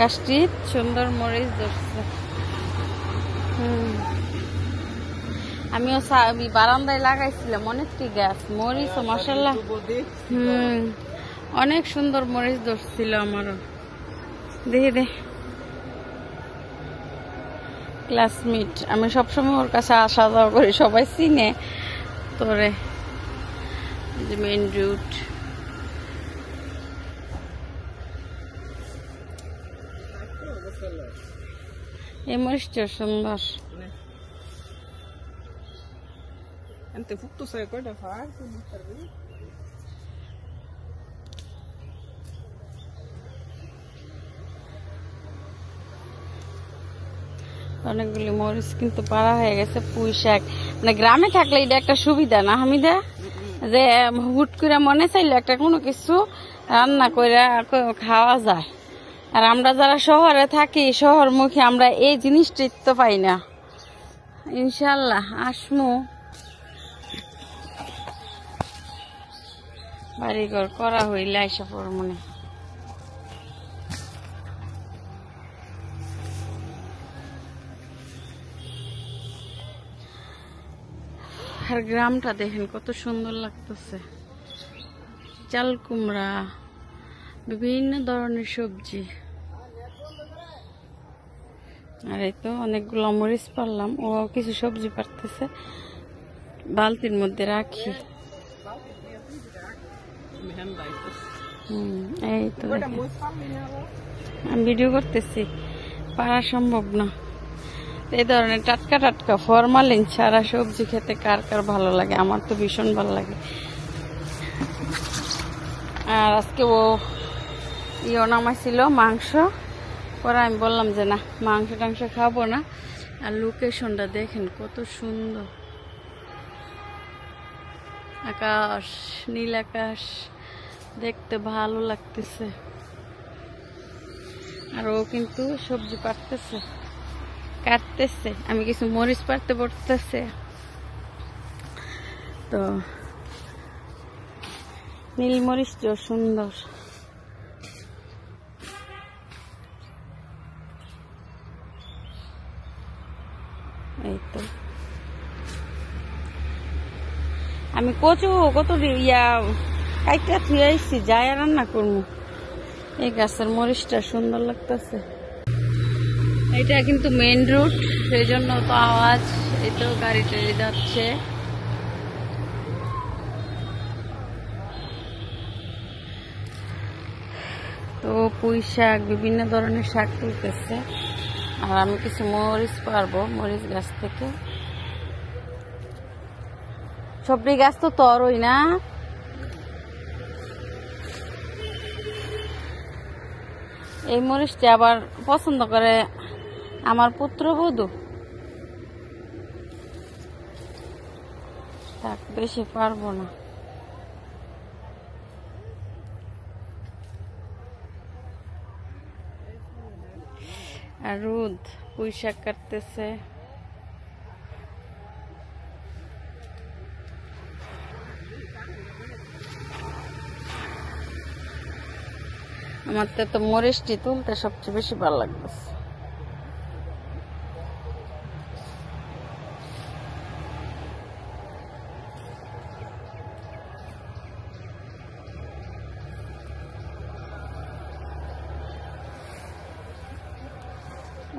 গাছটি সুন্দর মরিচ ধরছে। আমিও বারান্দায় লাগাইছিলাম অনেকটি গাছ, মরিচ মাশাআল্লাহ। অনেক সুন্দর মরিচ ধরছিল আমারও। দেখি ক্লাসমেট, আমি সবসময় ওর কাছে আসা যাওয়া করি, সবাই চিনে তোরে। মেইন রুট, এই মরিচটা সুন্দর। অনেকগুলি মরিচ কিন্তু পাড়া হয়ে গেছে। পুঁই শাক মানে গ্রামে থাকলে এটা একটা সুবিধা না হামিদা, যে হুট করে মনে চাইলে একটা কোনো কিছু রান্না করে খাওয়া যায়। আর আমরা যারা শহরে থাকি, শহর মুখে, আমরা এই জিনিসটা তো পাই না। ইনশাল্লাহ আসমু, বাড়িঘর করা হইলে আইসা পর মনে। আর গ্রামটা দেখেন কত সুন্দর লাগতেছে। চাল কুমড়া, বিভিন্ন ধরনের সবজি। আর এই তো অনেকগুলো মরিচ পারলাম, ও কিছু সবজি পারতেছে, বালতির মধ্যে রাখি। এই তো আমি ভিডিও করতেছি, পারা সম্ভব না। এই ধরনের টাটকা টাটকা ফরমালিন ছাড়া সবজি খেতে কার কার ভালো লাগে? আমার তো ভীষণ ভালো লাগে। আর আজকে ও নামাইছিল মাংস, পরে আমি বললাম যে না, মাংস টাংস খাবো না। আর লোকেশনটা দেখেন কত সুন্দর, আকাশ, নীল আকাশ, দেখতে ভালো লাগতেছে। আর ও কিন্তু সবজি কাটতেছে, আমি কিছু মরিচ পাড়তে পড়তেছে। তো নীল মরিচটাও সুন্দর। এই তো আমি কচু কত কাইটা থুয়ে আসছি, যাই রান্না করবো। এই গাছের মরিচটা সুন্দর লাগতেছে। এটা কিন্তু মেইন রুট, সেই জন্য তো আওয়াজ। এই তো গাড়ি টাড়ি যাচ্ছে। তো পুঁই শাক, বিভিন্ন ধরনের শাক তুলতেছে। আর আমি কিছু মরিচ পারবো মরিচ গাছ থেকে। সবজি গাছ তো তরই না। এই মরিচটা আবার পছন্দ করে আমার পুত্রবধূ। থাক, বেশি পারবো না। আর রোদ, পুঁই শাক কাটতেছে। আমার তো মরিচটি তুলতে সবচেয়ে বেশি ভালো লাগতেছে।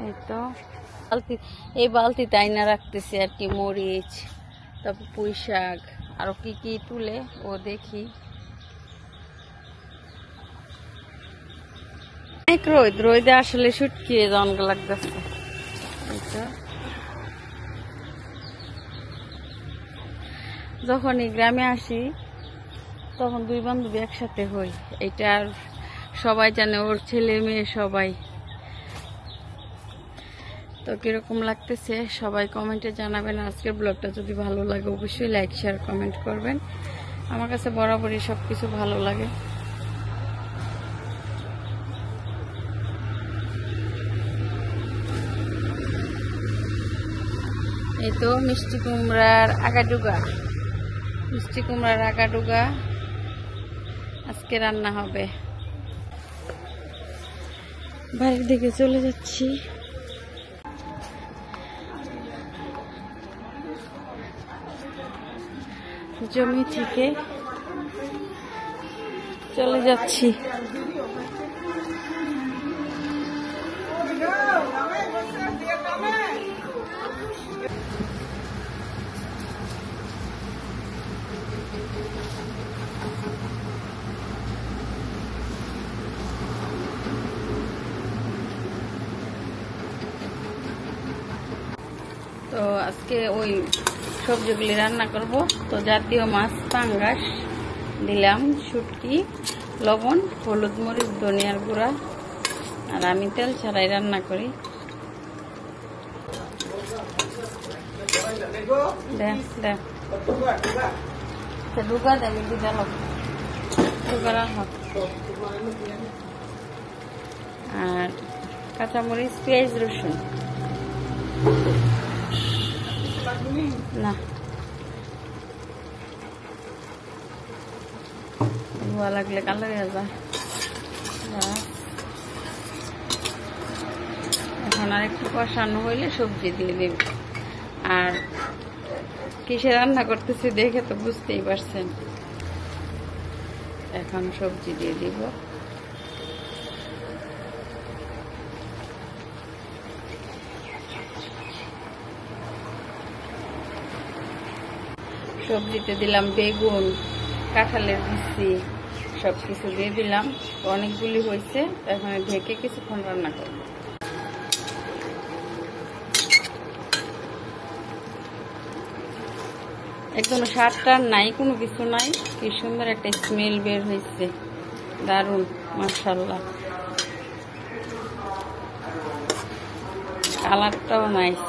এই তো এই বালতিতে আইনা রাখতেছি আর কি, মরিচ, তারপর পুঁই শাক, আরো কি কি তুলে ও দেখি। অনেক রোদে আসলে শুটকিয়ে জঙ্গ লাগতেছে। যখন এই গ্রামে আসি তখন দুই বান্ধবী একসাথে হই, এটা আর সবাই জানে, ওর ছেলে মেয়ে সবাই। তো কিরকম লাগতেছে সবাই কমেন্টে জানাবেন। আজকের ব্লগটা যদি ভালো লাগে অবশ্যই লাইক শেয়ার কমেন্ট করবেন। আমার কাছে বরাবরই সবকিছু ভালো লাগে। এই তো মিষ্টি কুমড়ার আগাডুগা আজকে রান্না হবে। বাড়ির দিকে চলে যাচ্ছি। জমি থেকে চলে যাচ্ছি। তো আজকে ওই সবজিগুলি রান্না করব। তো জাতীয় মাছ পাঙ্গাস দিলাম, শুটকি, লবণ, হলুদ, মরিচ, ধনিয়ার গুঁড়া। আর আমি তেল ছাড়াই রান্না করি। ঢুকা দেবে আর কাঁচামরিচ, পেঁয়াজ, রসুন না ধোয়া লাগলে কালো হয়ে যায়। এখন আর একটু কষানো হইলে সবজি দিয়ে দেব। আর কিসে রান্না করতেছি দেখে তো বুঝতেই পারছেন। এখন সবজি দিয়ে দিব। সবজিতে দিলাম বেগুন, কাঁঠালের বিচি, সবকিছু দিয়ে দিলাম। অনেকগুলি হয়েছে, এখন ঢেকে কিছুক্ষণ রান্না করব। একদম স্বাদটা নাই, কোনো কিছু নাই। কি সুন্দর একটা স্মেল বের হয়েছে, দারুণ, মাশাআল্লাহ। কালারটাও নাইস।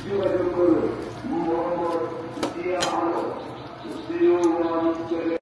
যোগাযোগ করুন।